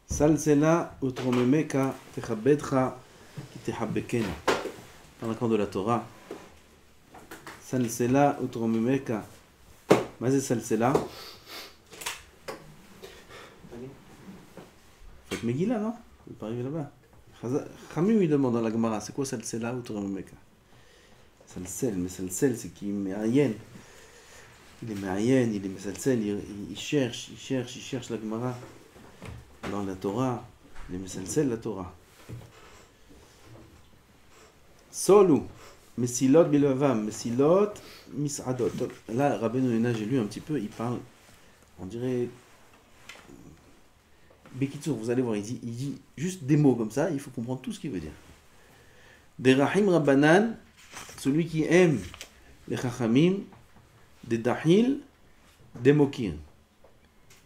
Salsela utromemeka techabedcha tehabekena. Dans le camp de la Torah. Salsela utromemeka. Mazé salsela. Faites Megillah, non? Vous pas arriver là-bas. Khamim lui demande dans la Gemara, c'est quoi salsela utromemeka? Salsel, mais salsel c'est qui met un yen. Il est ma'ayen, il est mesalsel, il cherche la Gemara dans la Torah, il est mesalsel la Torah. Solu, mesilot bilavam, mesilot misadot. Là, Rabbeinu Yonah, j'ai lu un petit peu, il parle, on dirait, Bekitsour, vous allez voir, il dit juste des mots comme ça, il faut comprendre tout ce qu'il veut dire. Des Rahim Rabbanan, celui qui aime les Chachamim, des Dahil, des Mokir.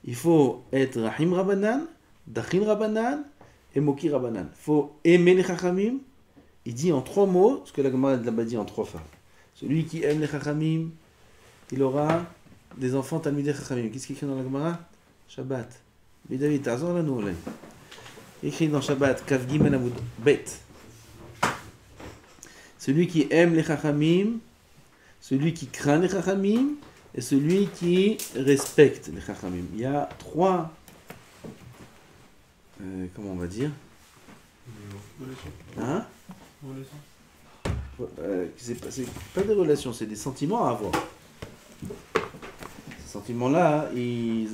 Il faut être Rahim Rabbanan, Dahil Rabbanan et Mokir Rabbanan. Il faut aimer les Chachamim. Il dit en 3 mots ce que la Gemara l'a dit en 3 fois. Celui qui aime les Chachamim, il aura des enfants Talmidei Chachamim. Qu'est-ce qu'il écrit dans la Gemara? Shabbat. Mais David, t'as là nous. Il écrit dans Shabbat, Kaf Gimel Amud Bet. Celui qui aime les Chachamim, celui qui craint les Chachamim, et celui qui respecte les Chachamim. Il y a 3, comment on va dire? Hein? C'est pas des relations, c'est des sentiments à avoir. Ces sentiments-là, ils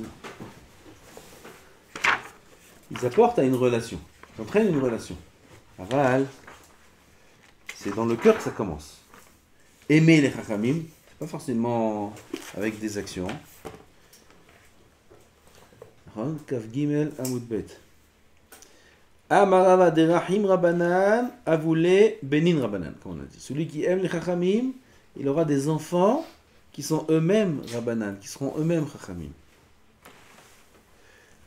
apportent à une relation. Ils entraînent une relation. Aval, c'est dans le cœur que ça commence. Aimer les Chachamim, c'est pas forcément avec des actions. Kaf Gimel Amud Bet. Amarava de Rahim Rabbanan, Avoulé Benin Rabbanan, comme on a dit. Celui qui aime les Chachamim, il aura des enfants qui sont eux-mêmes Rabbanan, qui seront eux-mêmes Chachamim.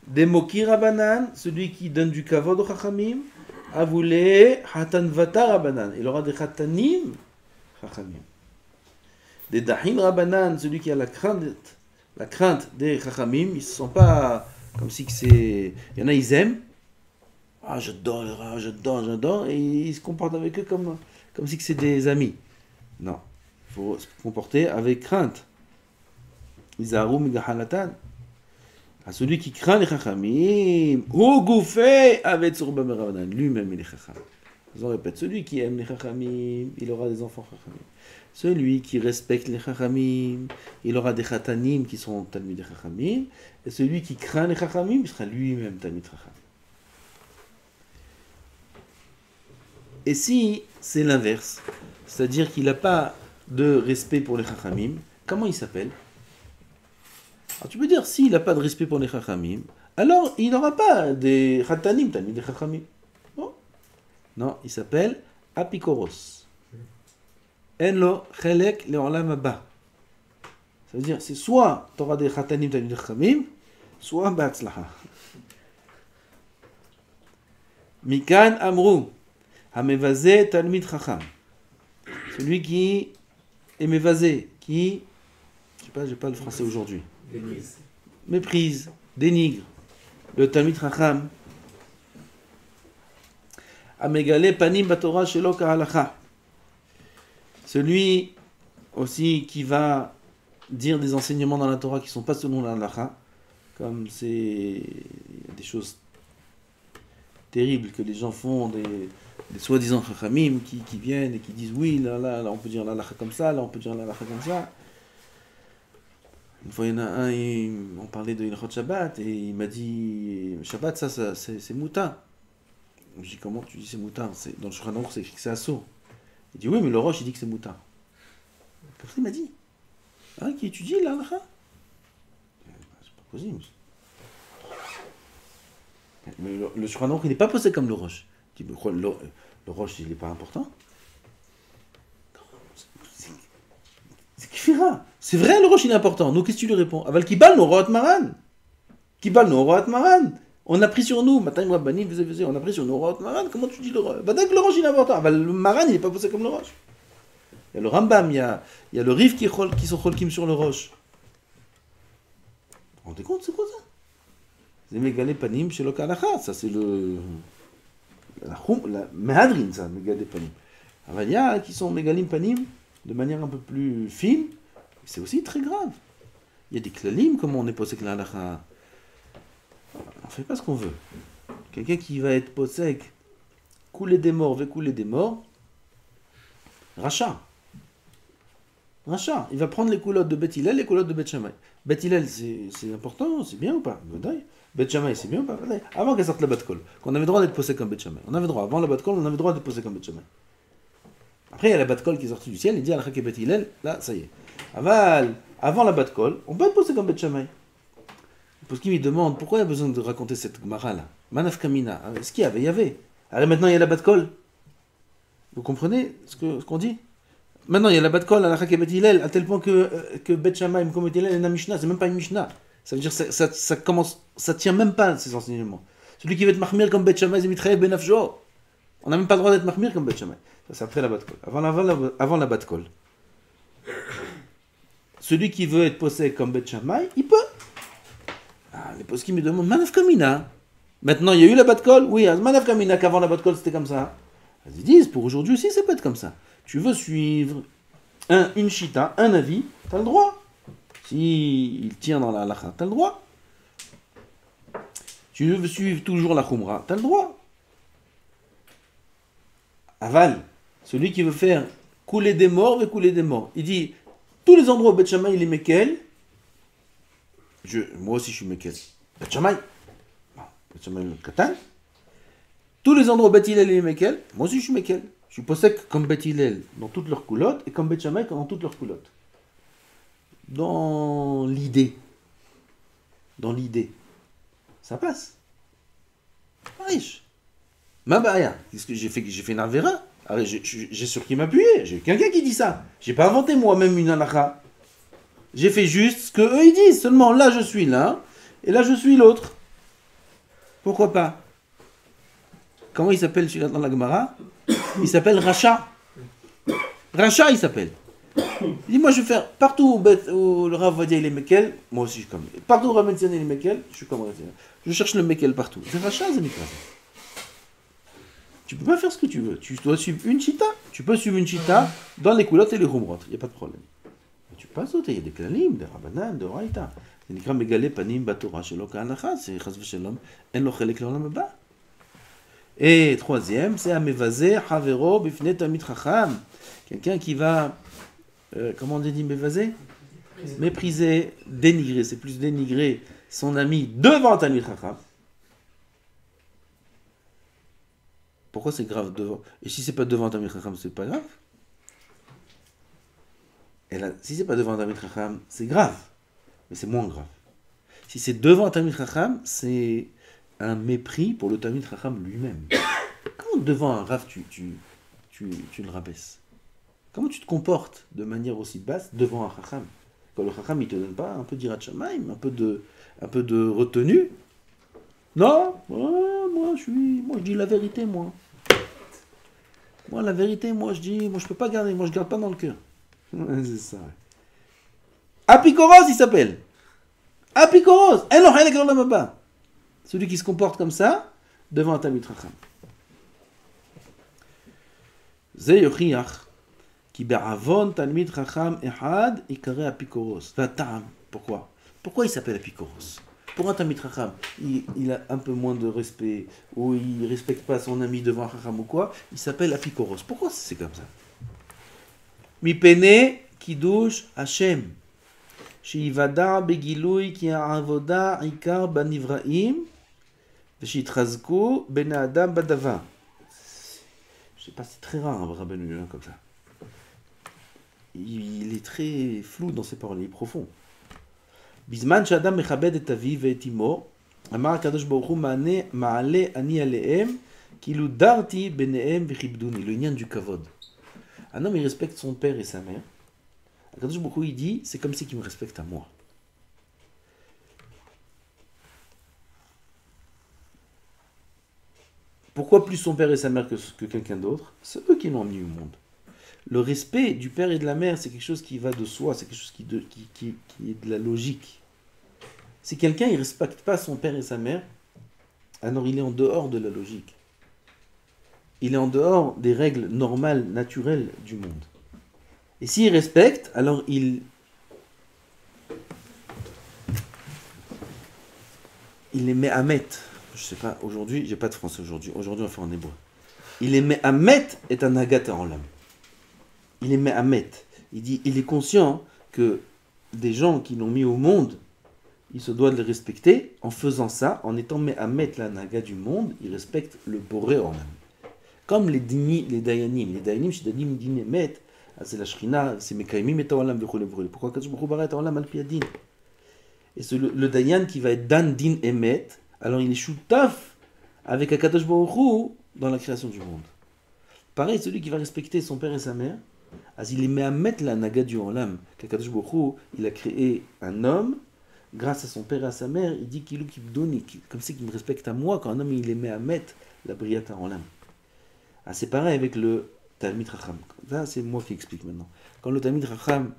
Des Mokir Rabbanan, celui qui donne du kavod aux Chachamim, Avoulé Hatan Vata Rabbanan, il aura des Chatanim Chachamim. Des Dahim Rabbanan, celui qui a la crainte des Chachamim, ils ne se sentent pas comme si que c'est... Il y en a, ils aiment. Ah, j'adore, et ils se comportent avec eux comme si que c'est des amis. Non, il faut se comporter avec crainte. Izarum Gahalatan. À celui qui craint les Chachamim, Hougoufé avec Surba Rabbanan, lui-même il est Chacham. On répète, celui qui aime les Chachamim, il aura des enfants Chachamim. Celui qui respecte les Chachamim, il aura des Chatanim qui sont Talmidei Chachamim. Et celui qui craint les Chachamim, il sera lui-même Talmid Chacham. Et si c'est l'inverse, c'est-à-dire qu'il n'a pas de respect pour les Chachamim, comment il s'appelle? Alors tu peux dire, s'il n'a pas de respect pour les Chachamim, alors il n'aura pas des Chatanim, des Chachamim. Bon. Non, il s'appelle Apikoros. Enlo Chelek Leolam Abba. Ça veut dire, c'est soit tu auras des Chatanim, des Chachamim, soit Ba'atzlaha. Mikan Amru. Hamevazé Talmid Chacham. Celui qui est mévazé, qui, je sais pas, j'ai pas le français aujourd'hui. Méprise, dénigre le Talmid Chacham. Amegale Panim Batorah Shelo Kahalacha. Celui aussi qui va dire des enseignements dans la Torah qui ne sont pas selon la halacha, comme c'est des choses terribles que les gens font, des soi-disant chachamim qui viennent et qui disent oui, là, on peut dire la halacha comme ça, là, on peut dire la halacha comme ça. Une fois, il y en a un, on parlait de Ilchot Shabbat, et il m'a dit Shabbat, ça c'est mouta. Je dis comment tu dis c'est mouta? Dans le Shulchan Aruch, c'est écrit que c'est assaut. Il dit oui, mais le Roche, il dit que c'est mouta. Comme ça, il m'a dit qui étudie la halacha? C'est pas possible. Mais le Shulchan Aruch, il n'est pas posé comme le Roche. Je dis, mais quoi, le Roche, il n'est pas important? C'est Kfira. C'est vrai, le Roche, il est important. Donc, qu'est-ce que tu lui réponds? Aval Kibal no Roat Maran. Kibal no Roat Maran. On a pris sur nous, Matayim Rabbanim, on a pris sur nous, Maran, comment tu dis le roche? Bah, le roche il est important. Le Maran il n'est pas posé comme le roche. Il y a le Rambam, il y a le Rif qui sont cholkim sur le roche. Vous vous rendez compte, c'est quoi ça? C'est Megalé Panim chez le Kalacha, ça c'est le. La Mehadrin, ça, Megalé Panim. Alors, il y a qui sont Megalim Panim de manière un peu plus fine, c'est aussi très grave. Il y a des klalim, comment on est posé que l'alacha. On ne fait pas ce qu'on veut. Quelqu'un qui va être posek, couler des morts, Racha. Racha. Il va prendre les coulottes de Beth Hillel et les coulottes de Beth Shammai. Beth Hillel, c'est important, c'est bien ou pas? Beth Shammai, c'est bien ou pas? Avant qu'elle sorte la Bat Kol, qu'on avait le droit d'être posé comme Beth Shammai. On avait le droit, avant la Bat Kol, on avait le droit d'être posé comme Beth Shammai. Après, il y a la Bat Kol qui est sortie du ciel, il dit à la Chak Beth Hillel, là, ça y est. Avant la Bat Kol, on peut être posé comme Beth Shammai. Parce qu'il me demande pourquoi il y a besoin de raconter cette Gemara là. Manaf Kamina. Ce qu'il y avait, il y avait. Alors maintenant il y a la Bat Kol. Vous comprenez ce qu'on dit? Maintenant il y a la Bat Kol à la Chak Beth Hillel, à tel point que Beth Shammai, comme Beth Hillel, est une Mishnah. C'est même pas une Mishnah. Ça veut dire que ça tient même pas ces enseignements. Celui qui veut être Mahmir comme Beth Shammai, c'est Mitraï Ben Afjo. On n'a même pas le droit d'être Mahmir comme Beth Shammai. Ça c'est après la Bat Kol. Avant la Bat Kol. Celui qui veut être posé comme Beth Shammai, il peut. Les poskim me demandent Manaf Kamina. Maintenant, il y a eu la Bat Kol. Oui, Manaf Kamina, qu'avant la Bat Kol, c'était comme ça. Ils disent, pour aujourd'hui aussi, ça peut être comme ça. Tu veux suivre une chita, un avis, tu as le droit. S'il tient dans la halakha, tu as le droit. Tu veux suivre toujours la khumra, tu as le droit. Aval, celui qui veut faire couler des morts, veut couler des morts. Il dit, tous les endroits où Beth Shammai, il est Mekel, moi aussi je suis Mekel. Beth Shammai, Beth Shammai le Katan. Tous les endroits où Beth Hillel est Mekel, moi aussi je suis Mekel. Je suis possèque comme Beth Hillel dans toutes leurs coulottes et comme Beth Shammai dans toutes leurs coulottes. Dans l'idée. Ça passe. Riche. Ma baya. Qu'est-ce que j'ai fait? J'ai fait une avera. J'ai sur qui m'appuyer. J'ai quelqu'un qui dit ça. J'ai pas inventé moi-même une halakha. J'ai fait juste ce que eux ils disent. Seulement là je suis l'un et là je suis l'autre. Pourquoi pas? Comment il s'appelle celui-là dans la Gemara? Il s'appelle Racha. Racha il s'appelle. Il dit moi je vais faire partout où le Rav Vadia il est Mekel, moi aussi je suis comme. Partout où Rav Menziane il est Mekel, je suis comme Rav. Je cherche le Mekel partout. C'est Racha, c'est Mikra. Tu peux pas faire ce que tu veux. Tu dois suivre une chita. Tu peux suivre une chita dans les coulottes et les rumrot. Il n'y a pas de problème. Mais tu peux pas sauter. Il y a des klalim, des rabanan, des oraïta. C'est Nikra Megalé Panim Batora Shelo Ka'alacha. C'est Chas v'Shalom. En lo chelek l'olam haba. Et troisième, c'est Amevazé Havero Bifne Talmid Chacham. Quelqu'un qui va, comment on dit Mevazé? Mépriser, dénigrer. C'est plus dénigrer son ami devant Talmid Chacham. Pourquoi c'est grave devant? Et si c'est pas devant Talmid Chacham, c'est pas grave? Et là, si c'est pas devant Talmid Chacham, c'est grave. Mais c'est moins grave. Si c'est devant Talmid Chacham, c'est un mépris pour le Talmid Chacham lui-même. Comment devant un Rav tu le rabaisses? Comment tu te comportes de manière aussi basse devant un Chacham? Quand le Chacham il te donne pas un peu d'Irat Shamayim, un peu de retenue? Non, moi je dis la vérité, moi. Moi la vérité, moi je peux pas garder, moi je garde pas dans le cœur. C'est ça. Apikoros il s'appelle. Apikoros. Celui qui se comporte comme ça devant un Talmid Chacham. Ze yochiach ki be'avon Talmid Chacham ehad ikare apikoros. Vatam. Pourquoi il s'appelle apikoros? Pour un Talmid Chacham, il a un peu moins de respect, ou il ne respecte pas son ami devant un Chacham ou quoi, il s'appelle apikoros. Pourquoi c'est comme ça? Mi pene kiddush Hashem. Shivada begilui ki avoda ikar banivraim. Veshitrazku ben adam badava. Je sais pas, c'est très rare un Rabbeinu comme ça. Il est très flou dans ses paroles, il est profond. Bizman sh'adam mechabed et aviv et imo, amar Kadosh Baruch Hu ma'ale ani alehem, kilu darti benehem vechibduni. Le lien du kavod. Un homme il respecte son père et sa mère. Kadosh Baruch Hu il dit c'est comme si qu'il me respecte à moi. Pourquoi plus son père et sa mère que quelqu'un d'autre? C'est eux qui l'ont amené au monde. Le respect du père et de la mère, c'est quelque chose qui va de soi, c'est quelque chose qui est de la logique. Si quelqu'un ne respecte pas son père et sa mère, alors il est en dehors de la logique. Il est en dehors des règles normales, naturelles du monde. Et s'il respecte, alors il est me'amet. Je sais pas, aujourd'hui, j'ai pas de français aujourd'hui. Aujourd'hui, on va faire en hébreu. Il est me'amet et un agat olam. Il est me'amet. Il est conscient que des gens qui l'ont mis au monde, il se doit de les respecter. En faisant ça, en étant me'amet, la naga du monde, il respecte le boré olam. Comme les dayanim. Les dayanim, c'est dayanim din emet. C'est la shrina, c'est mekaimim et olam v'chole v'chole. Pourquoi Kadosh Baruch Hu bara et olam al pi hadin? Et c'est le dayan qui va être dan din emet, alors il est choutaf avec Akadosh Baruch Hu dans la création du monde. Pareil, celui qui va respecter son père et sa mère, il est met à mettre la naga du olam. Qu'Akadosh Baruch Hu, il a créé un homme, grâce à son père et à sa mère, il dit qu'il donne, comme c'est qu'il me respecte à moi, quand un homme il est met à mettre la briyata olam. C'est pareil avec le Talmid Chacham. Ça, c'est moi qui explique maintenant. Quand le Talmid Chacham,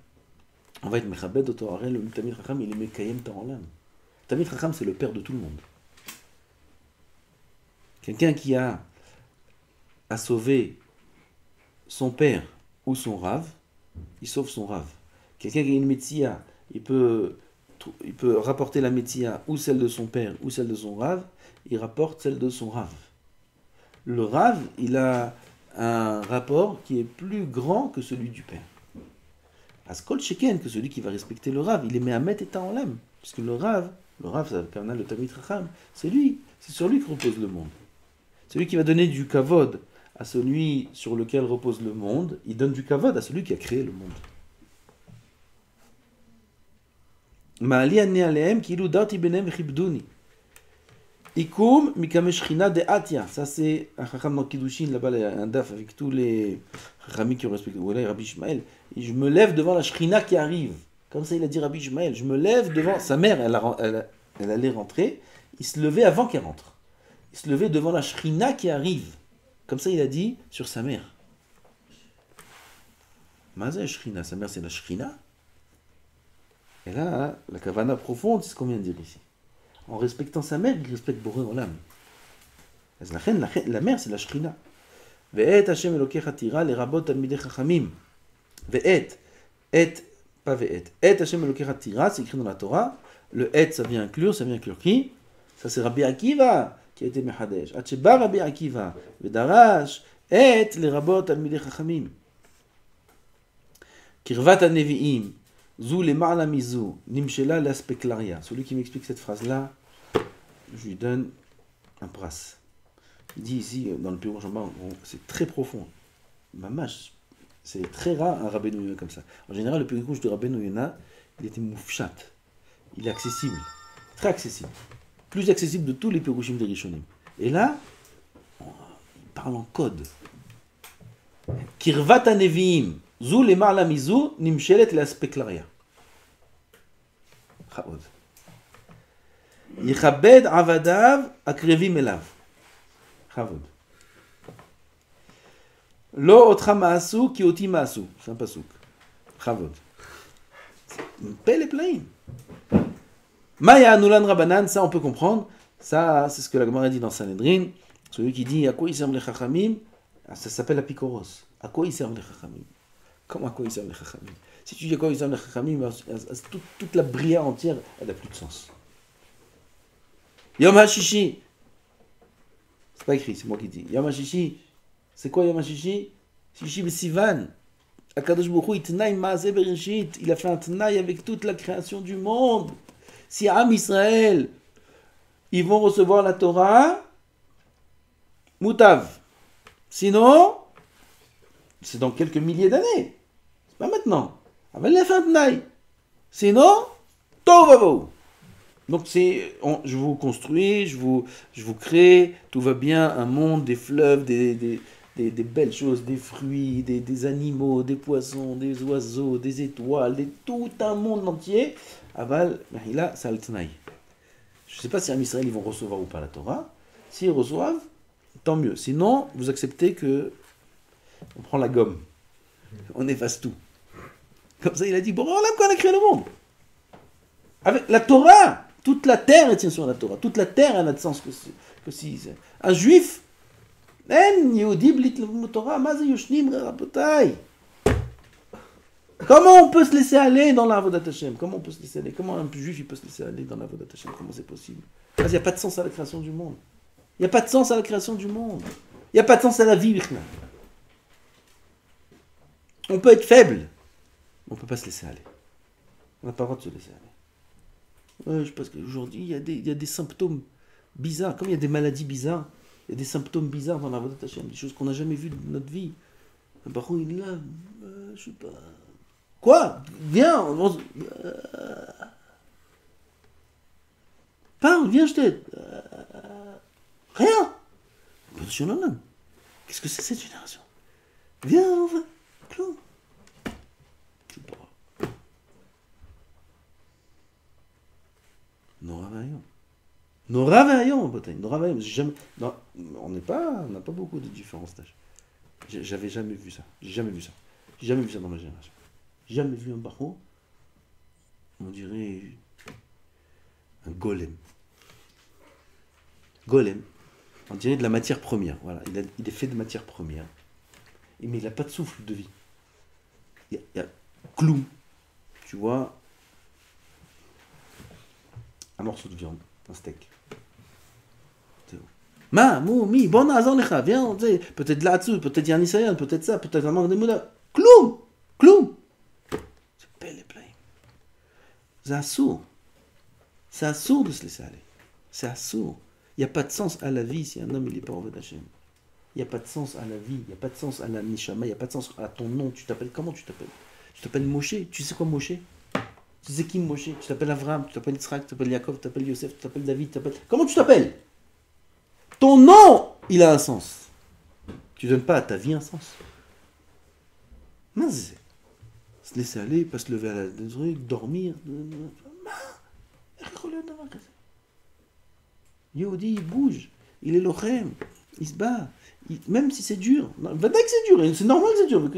on va être mechabed au Torah, le Talmid Chacham, il est mekayem ta'olam. Le Talmid Chacham, c'est le père de tout le monde. Quelqu'un qui a sauvé son père ou son rave, il sauve son rave. Quelqu'un qui a une métia, il peut rapporter la métia ou celle de son père ou celle de son rave, il rapporte celle de son rave. Le rave, il a un rapport qui est plus grand que celui du père. Askol Sheken, que celui qui va respecter le rave, il est me'amet et ta'olam. Parce que le rave, ça permet le Talmid Chacham, c'est sur lui que repose le monde. Celui qui va donner du kavod à celui sur lequel repose le monde, il donne du kavod à celui qui a créé le monde. Ma'ali anne alehem kilu darti benem chibduni. Ikum mikameshrina de atia. Ça c'est un chacham dans Kiddushin, là-bas il y a un daf avec tous les chachamim qui ont respecté. Voilà, Rabbi Ishmael. Et je me lève devant la shrina qui arrive. Comme ça il a dit Rabbi Ishmael. Je me lève devant sa mère, elle allait rentrer. Il se levait avant qu'elle rentre. Il se levait devant la shrina qui arrive. Comme ça il a dit sur sa mère. Mazé shrina, sa mère c'est la shrina. Et là, la kavana profonde, c'est ce qu'on vient de dire ici. En respectant sa mère, il respecte Boré Olam. La mère, c'est la Shrina. Ve'et Hashem Elokecha tira lerabot talmidei chachamim. Ve'et, pas ve'et. Et Hashem Elokecha tira, c'est écrit dans la Torah. Le et, ça vient inclure qui? Ça c'est Rabbi Akiva qui a été mechadesh. Atcheba Rabbi Akiva. Ve'darash, et lerabot talmidei chachamim. Kirvat hanevi'im. Zou le ma'ala mizou, nimshela l'aspeklaria. Celui qui m'explique cette phrase-là, je lui donne un pras. Il dit ici, dans le Pirouche en bas, c'est très profond. Mamash, c'est très rare un Rabbeinu Yonah comme ça. En général, le Pirouche de Rabbeinu Yonah, il était moufchat. Il est accessible, très accessible. Plus accessible de tous les Pirouchim des Rishonim. Et là, il parle en code. Kirvat hanevi'im. Zou le ma'ala mizou, nimshelet l'aspeklaria. Chaod. Yichabed avadav akrevim elav. Chavod. Lo otra ma'asu ki oti ma'asu. C'est un pasouk. Chavod. Pelle et plein. Maya anulan rabanan, ça on peut comprendre. Ça, c'est ce que la Gemara dit dans Sanhedrin. Celui qui dit à quoi ils servent les chachamim, ça s'appelle la picoros. À quoi ils servent les chachamim? Comment à quoi ils servent les chachamim? Si tu dis à quoi ils servent les chachamim, toute la bria entière, elle n'a plus de sens. Yom HaShishi. C'est pas écrit, c'est moi qui dis. Yom HaShishi. C'est quoi Yom HaShishi? Shishi B'Sivan. Akadosh Baruch Hu itnaï ma'aseh bereshit. Il a fait un tnaï avec toute la création du monde. Si Am Israël, ils vont recevoir la Torah, Moutav. Sinon, c'est dans quelques milliers d'années. C'est pas maintenant. Avec la fin de Naï. Sinon, Tovavo. Donc je vous construis, je vous crée, tout va bien, un monde, des fleuves, des belles choses, des fruits, des animaux, des poissons, des oiseaux, des étoiles, tout un monde entier. Aval, Mahila, Sal Tnaï. Je ne sais pas si en Israël ils vont recevoir ou pas la Torah. S'ils reçoivent, tant mieux. Sinon, vous acceptez que on prend la gomme, on efface tout. Comme ça, il a dit, bon, voilà quand on a créé le monde. Avec la Torah, toute la terre elle tient sur la Torah. Toute la terre elle n'a de sens que si un juif, comment on peut se laisser aller dans l'Avodat Hashem? Comment on peut se laisser aller? Comment un juif il peut se laisser aller dans l'Avodat Hashem? Comment c'est possible? Parce qu'il n'y a pas de sens à la création du monde. Il n'y a pas de sens à la création du monde. Il n'y a pas de sens à la vie. On peut être faible, mais on ne peut pas se laisser aller. On n'a pas le droit de se laisser aller. Ouais, je pense qu'aujourd'hui, il y a des symptômes bizarres. Comme il y a des maladies bizarres, il y a des symptômes bizarres dans l'Avodat Hashem, des choses qu'on n'a jamais vues de notre vie. Un baron, il est là, je sais pas. Quoi? Viens, parle, viens, je t'aide. Rien. Qu'est-ce que c'est cette génération? Viens, on va. Clou. Je sais pas. Nora Vaillon, bataille. Nora Vaillon. Jamais. Non, on n'a pas beaucoup de différences d'âge. J'avais jamais vu ça. J'ai jamais vu ça dans ma génération. J'ai jamais vu un baron, on dirait un golem. Golem. On dirait de la matière première. Voilà. Il est fait de matière première. Mais il n'a pas de souffle de vie. Il y a clou. Tu vois, un morceau de viande, un steak. Mi, bon azan viens, peut-être là-dessous, peut-être Yannisayan, peut-être ça, peut-être un manque de moula. Cloum. C'est belle et plein. C'est assourd. C'est assourd de se laisser aller. C'est assourd. Il n'y a pas de sens à la vie si un homme il n'est pas en Avodat Hashem. Il n'y a pas de sens à la vie, il n'y a pas de sens à la Nishama, il n'y a pas de sens à ton nom. Tu t'appelles comment tu t'appelles? Tu t'appelles Moshe. Tu sais quoi Moshe? Tu sais qui Moshe? Tu t'appelles Avram, tu t'appelles Yitzhak, tu t'appelles Yaakov, tu t'appelles Yosef, tu t'appelles David, tu t'appelles... Comment tu t'appelles? Ton nom, il a un sens. Tu ne donnes pas à ta vie un sens. Mince. Se laisser aller, pas se lever à la truc, dormir. Yehudi, il bouge. Il est lochem. Il se bat. Même si c'est dur. Vadaï que c'est dur. C'est normal que c'est dur.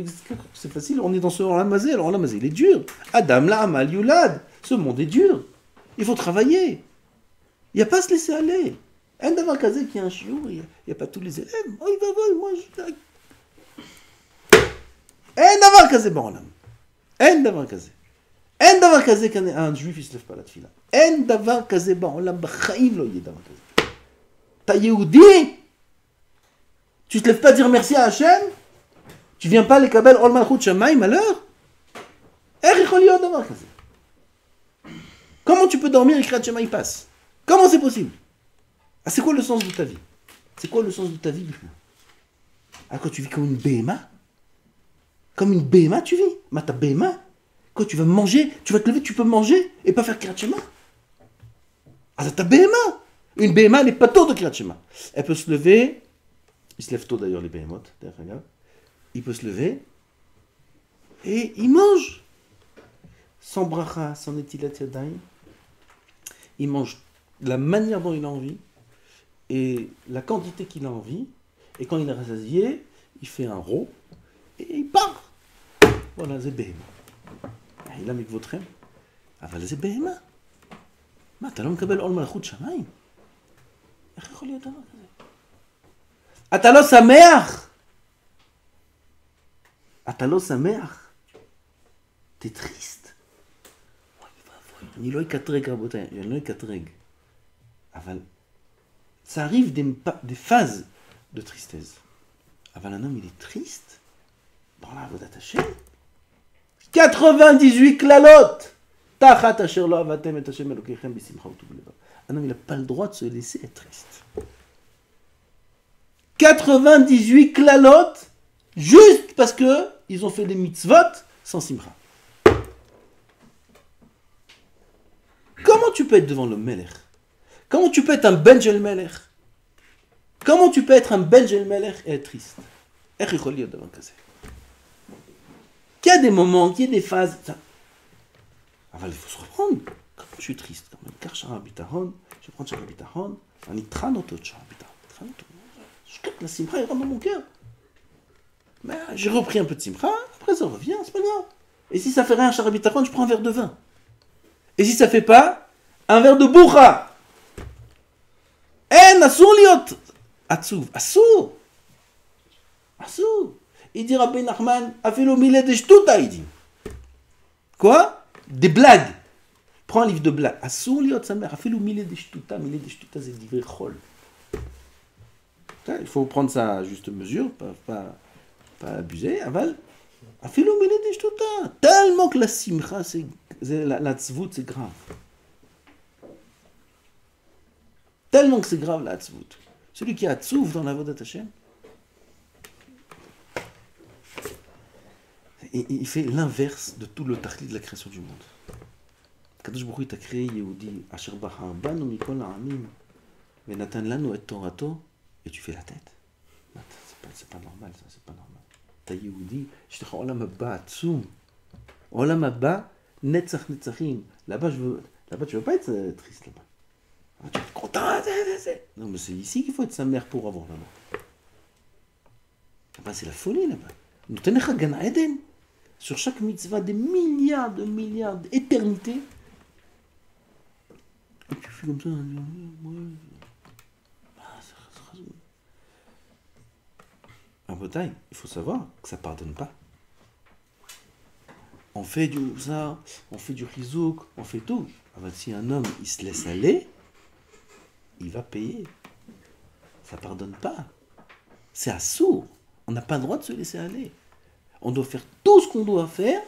C'est facile. On est dans ce Olamazé. Alors Olamazé, il est dur. Adam, La'amal, Yulad. Ce monde est dur. Il faut travailler. Il n'y a pas à se laisser aller. Un d'avoir casé qui a un chiot, il n'y a pas tous les élèves. Oh, il va voir, moi je. Un d'avoir casé, bon, là. Un d'avoir casé. Un d'avoir casé qu'un juif, il ne se lève pas la tefila. Un d'avoir casé, bon, là, b'chaïm, lo, il est d'avoir casé. T'as Yehudi, tu ne te lèves pas dire merci à Hachem, tu viens pas les kabel, ol malchut shamayim, malheur. Comment tu peux dormir et Kriyat Shema il passe? Comment c'est possible? Ah, c'est quoi le sens de ta vie? C'est quoi le sens de ta vie? Ah, quand tu vis comme une béma? Comme une béma, tu vis? Ma ta béma? Quand tu vas manger, tu vas te lever, tu peux manger et pas faire Kriyat Shema? Ah, c'est ta béma! Une béma, elle n'est pas tôt de Kriyat Shema. Elle peut se lever, il se lève tôt d'ailleurs les béhémotes, d'ailleurs, il peut se lever et il mange. Sans bracha, sans netilat yadayim, il mange de la manière dont il a envie et la quantité qu'il a envie, et quand il est rassasié, il fait un rot et il part. Voilà, c'est béhéma. Il a mis votre aime. אבל זה בהמה. מה, אתה לא מקבל עול מלכות שמיים? איך יכול להיות דבר כזה? אתה לא שמח! אתה לא שמח? t'es triste. אני לא אקטרג רבותיי, אני לא אקטרג. אבל ça arrive des phases de tristesse. אבל un homme il est triste dans la Avodat Hashem. 98 klalot. Tachat asher lo avatem et Hashem Elokeichem b'simcha u'tov. Un homme il n'a pas le droit de se laisser être triste. 98 klalot juste parce que ils ont fait des mitzvot sans simcha. Comment tu peux être devant le Melech? Comment tu peux être un Ben Shel Melech? Comment tu peux être un Ben Shel Melech et être triste? Qu'il y a des moments, qu'il y a des phases. Il faut se reprendre. Quand je suis triste, quand même, car Shara Bitahon, je prends Shara Bitahon, on y tranotot Shara Bitahon. La simcha, il rentre dans mon cœur. Mais j'ai repris un peu de simcha, après ça revient, c'est pas grave. Et si ça fait rien, Shara Bitachon, je prends un verre de vin. Et si ça fait pas, un verre de bourra. Assour liot. Atsuv, assour. Assour. Il dit Rabbi Nachman, afilo milé de shtuta, il dit. Quoi? Des blagues. Prends un livre de blagues. Assour liot, sa mère, afilo milé de shtuta, c'est divrei chol. Il faut prendre ça à juste mesure, pas abuser. Aval, afilo milé de shtuta. Tellement que la simcha, la tzvut, c'est grave. Tellement que c'est grave la tzvut. Celui qui a tzvut dans la vodat Hashem, il fait l'inverse de tout le tachlit de la création du monde. Kadosh Baruch Hu t'a créé Yehudi, Asher Bahar Banu Mikol Ha'amim, Venatan Lanu et Torato, et tu fais la tête. C'est pas normal, ça, c'est pas normal. T'as Yehudi, je te dis, Olam Abba Atzum, Olam Abba Netzach Netzachim. Là-bas, tu veux pas être triste là-bas. Tu es content. Non, mais c'est ici qu'il faut être sa mère pour avoir là-bas. Là-bas, c'est la folie là-bas. Nous tenons à Gan Eden. Sur chaque mitzvah, des milliards d'éternités. Et tu fais comme ça. En bataille, il faut savoir que ça ne pardonne pas. On fait du ça, on fait du rizouk, on fait tout. Alors, si un homme il se laisse aller, il va payer. Ça ne pardonne pas. C'est assourd. On n'a pas le droit de se laisser aller. On doit faire tout ce qu'on doit faire,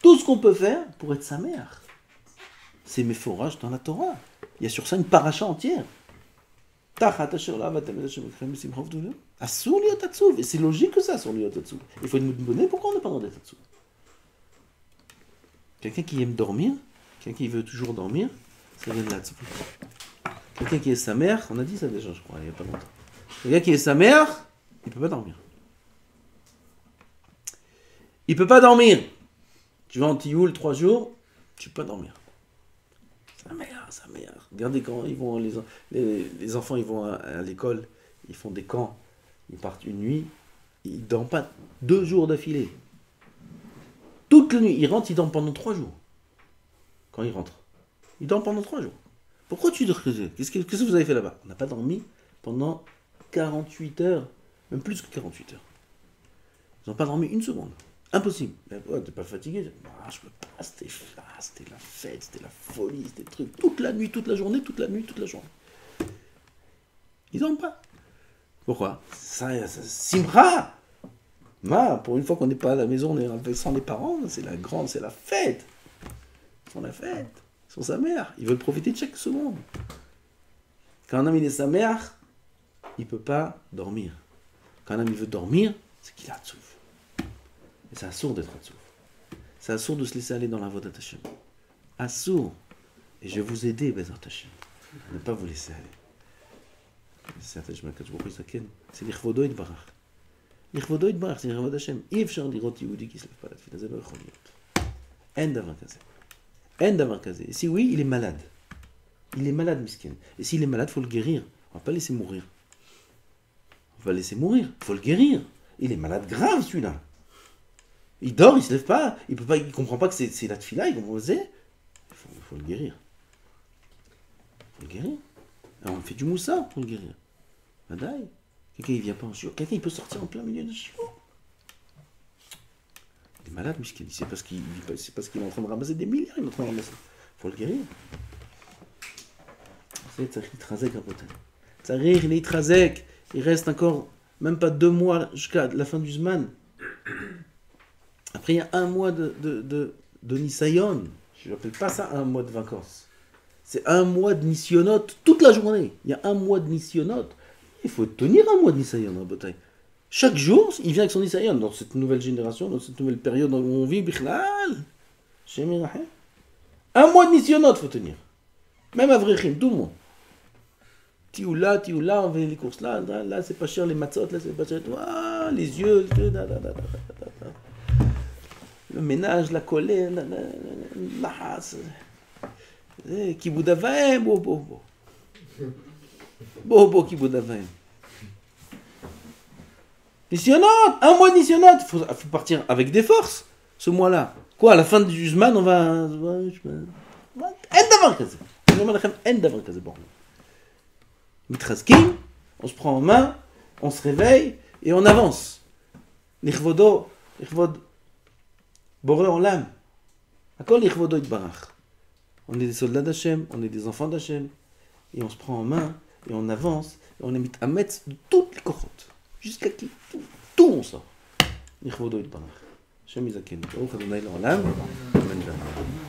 tout ce qu'on peut faire pour être sa mère. C'est mes forages dans la Torah. Il y a sur ça une paracha entière. Assourd liot atzouv. Et c'est logique que ça, assourd liot atzouv. Il faut nous donner pourquoi on n'a pas le droit d'être atzouv. Quelqu'un qui aime dormir, quelqu'un qui veut toujours dormir, ça vient de là. Quelqu'un qui est sa mère, on a dit ça déjà, je crois, il n'y a pas longtemps. Quelqu'un qui est sa mère, il ne peut pas dormir. Il ne peut pas dormir. Tu vas en Tioul 3 jours, tu peux pas dormir. Sa mère. Regardez quand ils vont, les enfants ils vont à l'école, ils font des camps, ils partent une nuit, ils ne dorment pas 2 jours d'affilée. Toute la nuit, ils rentrent, ils dorment pendant 3 jours. Quand ils rentrent. Ils dorment pendant 3 jours. Pourquoi tu dors? Qu'est-ce que vous avez fait là-bas? On n'a pas dormi pendant 48 heures. Même plus que 48 heures. Ils n'ont pas dormi une seconde. Impossible. Oh, t'es pas fatigué? Je peux pas. C'était la fête, c'était la folie, c'était le truc. Toute la nuit, toute la journée, toute la nuit, toute la journée. Ils dorment pas. Pourquoi? Ça simra. Pour une fois qu'on n'est pas à la maison, on est sans les parents, c'est la fête. Ils font la fête. Ils sont sa mère. Ils veulent profiter de chaque seconde. Quand un homme il est sa mère, il ne peut pas dormir. Quand un homme il veut dormir, c'est qu'il a atsouf. Et c'est assourd d'être atsouf. C'est assourd de se laisser aller dans la voie d'Hashem. Assourd. Et je vais vous aider, Bezrat Hashem, à ne pas vous laisser aller. C'est l'Ichvodo Yitbarach. L'Ichvodo Yitbarach, c'est l'Ichvodo Hashem. אי אפשר לראות יהודי כי יסלף פעל התפילה, זה לא יכול להיות. אין דבר כזה. אין דבר כזה. Et si oui, il est malade. Il est malade, miskin. Et s'il est malade, il faut le guérir. On ne va pas laisser mourir. On va laisser mourir. Il faut le guérir. Il est malade grave, celui-là. Il dort, il ne se lève pas. Il ne comprend pas que c'est la tefila. Il faut le guérir. Il faut le guérir. Alors on fait du moussa pour le guérir. Badaï. Quelqu'un il vient pas en shiur. Quelqu'un il peut sortir en plein milieu de shiur. Il est malade, miskin. C'est parce qu'il est en train de ramasser des milliards. Il est en train de ramasser. Il faut le guérir. C'est Tzarich Nitrazek à Potel. Tzarich Nitrazek. Il reste encore même pas 2 mois jusqu'à la fin du Zman. Après il y a 1 mois de Nisayon. Je n'appelle pas ça 1 mois de vacances. C'est 1 mois de Nisyonot toute la journée. Il y a 1 mois de Nisyonot. Il faut tenir 1 mois de Nisayon à Potel. Chaque jour, il vient avec son Nisayon. Dans cette nouvelle génération, dans cette nouvelle période où on vit, Bichlal. 1 mois de Nisyonot, il faut tenir. Même Avrechim, tout le monde. Tioula, on fait les courses là, c'est pas cher, les matzot, là, c'est pas cher, les yeux, le ménage, la colère, la hasse, kiboud avaim, bo, kiboud avaim. Nisyonot, un mois de Nisyonot. Il faut partir avec des forces, ce mois-là. Quoi, à la fin du Zman, on va... אין דבר כזה. אני אומר לכם, אין דבר כזה בעולם. מתחזקים, on se prend en main, on se réveille, et on avance. לכבודו, לכבוד בורא עולם. הכל לכבודו יתברך. On est des soldats d'Hachem, on est des enfants d'Hachem, et on se prend en main, et on avance, et on est מתאמץ de toutes les כוחות. Jusqu'à qui tout on sort. לכבודו יתברך. השם יזכנו. ברוך ה' לעולם. אמן ואמן.